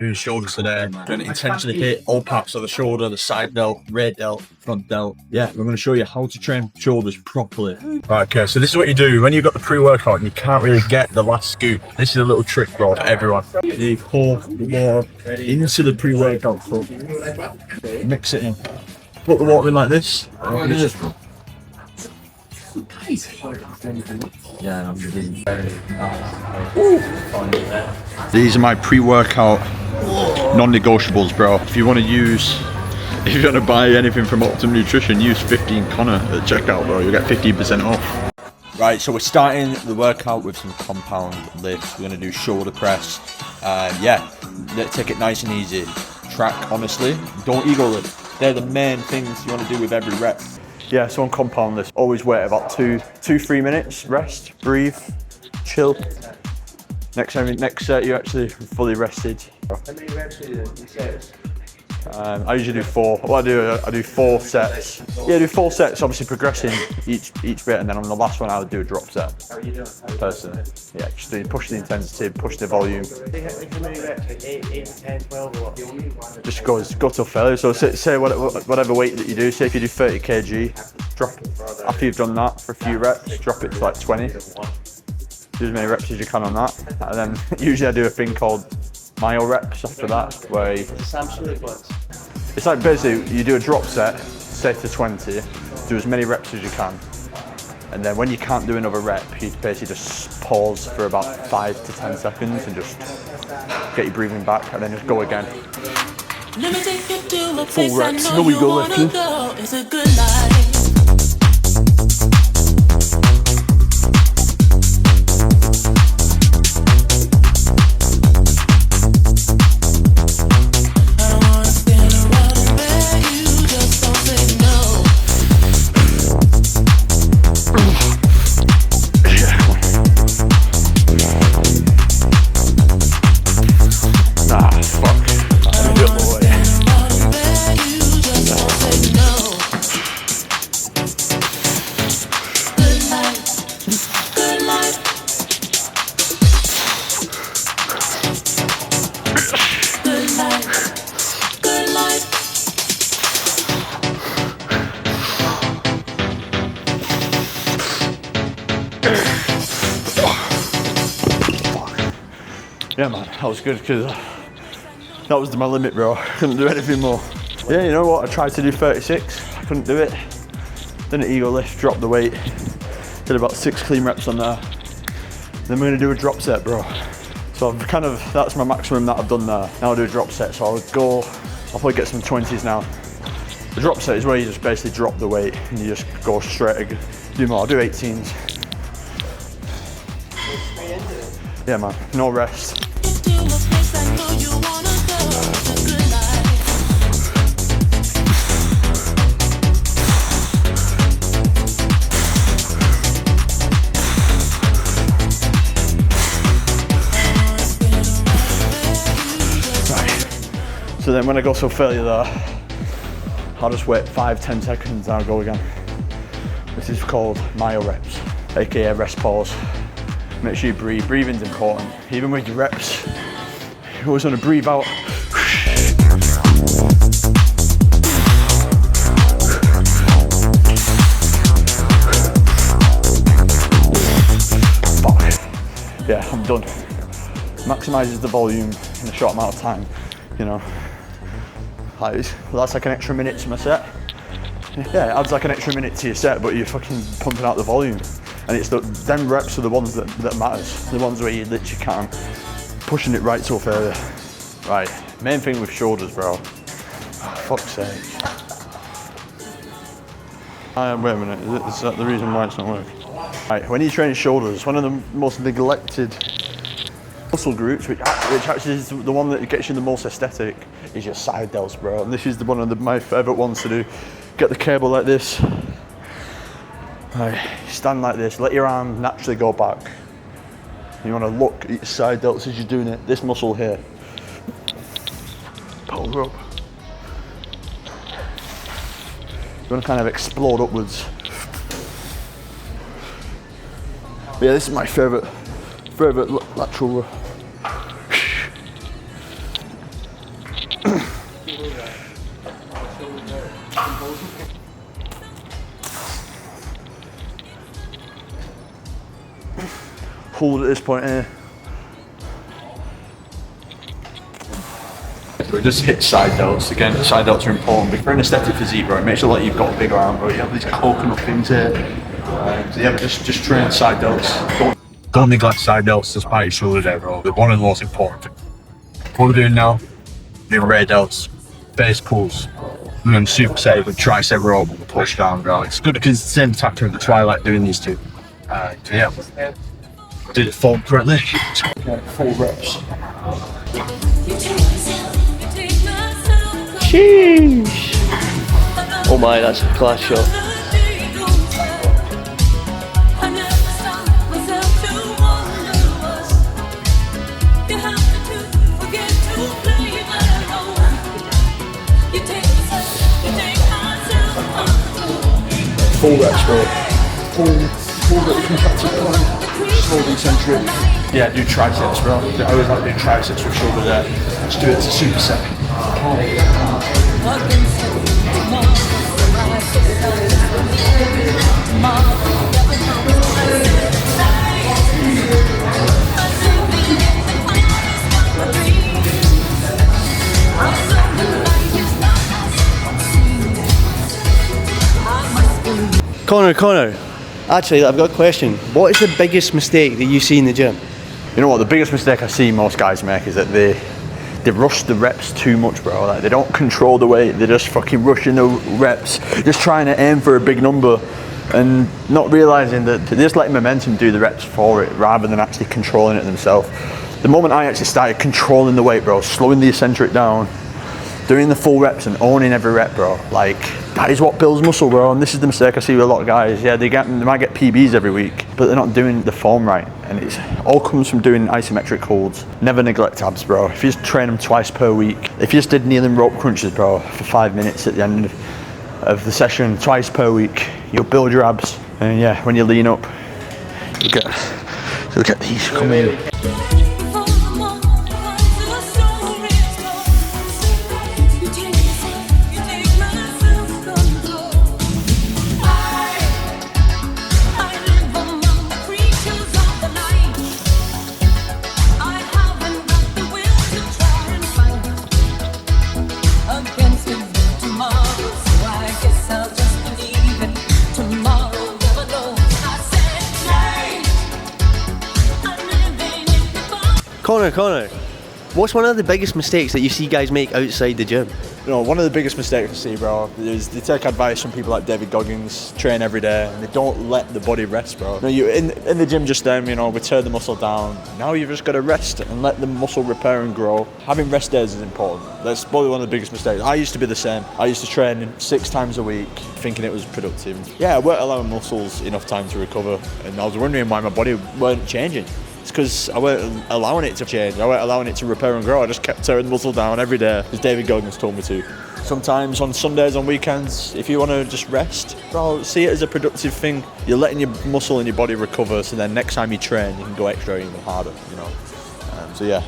doing shoulders today. Going to intentionally hit all parts of the shoulder, the side delt, rear delt, front delt. Yeah, we're going to show you how to train shoulders properly. Right, okay, so this is what you do when you've got the pre-workout and you can't really get the last scoop. This is a little trick, bro, for everyone. You pour the water into the pre-workout cup, mix it in. Put the water in like this. These are my pre-workout non-negotiables, bro. If you want to buy anything from Optimum Nutrition, use 15 Connor at checkout, bro. You'll get 15% off. Right, so we're starting the workout with some compound lifts. We're going to do shoulder press. Yeah, let's take it nice and easy. Track, honestly. Don't ego lift. They're the main things you want to do with every rep. Yeah, so on compound lifts, always wait about 2-3 minutes, rest, breathe, chill. Next set, you're actually fully rested. How many reps do you set? I usually do 4. What I do 4 sets. Yeah, I do 4 sets, obviously progressing each bit, and then on the last one I would do a drop set. How are you doing? Personally. Yeah, just push the intensity, push the volume. How many reps? Like 8, 10, 12 or what? Just go till failure. So say whatever weight that you do, say if you do 30 kg, drop it. After you've done that for a few reps, drop it to like 20. Do as many reps as you can on that. And then usually I do a thing called myo reps after that, where it's like basically you do a drop set, say to 20, do as many reps as you can, and then when you can't do another rep, you basically just pause for about 5 to 10 seconds and just get your breathing back, and then just go again. Full reps, no ego lifting. Yeah man, that was good because that was my limit, bro. I couldn't do anything more. Yeah, you know what, I tried to do 36, I couldn't do it. Then an ego lift, dropped the weight, did about 6 clean reps on there. Then we're gonna do a drop set, bro. So I've that's my maximum that I've done there. Now I'll do a drop set, so I'll probably get some 20s now. The drop set is where you just basically drop the weight and you just go straight, do more, I'll do 18s. Yeah man, no rest. So then when I go to failure there, I'll just wait 5-10 seconds and I'll go again. This is called myo reps, aka rest pause. Make sure you breathe. Breathing's important. Even with your reps, you always want to breathe out. Yeah, I'm done. Maximizes the volume in a short amount of time, you know. That's like an extra minute to my set. Yeah, it adds like an extra minute to your set, but you're fucking pumping out the volume. And it's them reps are the ones that matters. The ones where you literally can't. Pushing it right till failure. Right, main thing with shoulders, bro. Oh, fuck's sake. Wait a minute, is that the reason why it's not working? Right, when you train shoulders, one of the most neglected muscle groups, which actually is the one that gets you the most aesthetic, is your side delts, bro. And this is one of my favourite ones to do. Get the cable like this. Right, stand like this, let your arm naturally go back. You want to look at your side delts as you're doing it. This muscle here. Pull up. You want to kind of explode upwards. But yeah, this is my favourite lateral. cold at this point here. We just hit side delts again. Side delts are important. But for an aesthetic physique, bro, it makes it look like you've got a bigger arm, bro. You have these coconut things here. So yeah, just train side delts. Don't neglect side delts despite your shoulder there, bro. They're one of the most important things. What we're doing now, doing rear delts, base pulls, and then superset with tricep row and push down, bro. It's good because it's the same attacker at the twilight doing these two. So yeah, did it form correctly. Okay, 4 reps. Sheesh. Oh my, that's a class shot. Full reps, bro. Full bit contracted line. Slowly eccentric. Yeah, do triceps, bro. I always like doing triceps with shoulder there. Let's do it as a superset. Connor, actually I've got a question. What is the biggest mistake that you see in the gym? You know what, the biggest mistake I see most guys make is that they rush the reps too much, bro. Like, they don't control the weight, they're just fucking rushing the reps, just trying to aim for a big number and not realising that they're just letting momentum do the reps for it rather than actually controlling it themselves. The moment I actually started controlling the weight, bro, slowing the eccentric down, doing the full reps and owning every rep, bro, like, that is what builds muscle, bro. And this is the mistake I see with a lot of guys. Yeah, they might get PBs every week, but they're not doing the form right. And it all comes from doing isometric holds. Never neglect abs, bro. If you just train them twice per week, if you just did kneeling rope crunches, bro, for 5 minutes at the end of the session, twice per week, you'll build your abs. And yeah, when you lean up, you'll get these coming. Connor, what's one of the biggest mistakes that you see guys make outside the gym? You know, one of the biggest mistakes I see, bro, is they take advice from people like David Goggins, train every day, and they don't let the body rest, bro. You know, you in the gym just then, you know, we tear the muscle down. Now you've just got to rest and let the muscle repair and grow. Having rest days is important. That's probably one of the biggest mistakes. I used to be the same. I used to train 6 times a week, thinking it was productive. Yeah, I weren't allowing muscles enough time to recover, and I was wondering why my body weren't changing. It's because I weren't allowing it to change. I weren't allowing it to repair and grow. I just kept tearing the muscle down every day, as David Goggins told me to. Sometimes on Sundays, on weekends, if you want to just rest, bro, see it as a productive thing. You're letting your muscle and your body recover, so then next time you train, you can go extra even harder, you know. So yeah.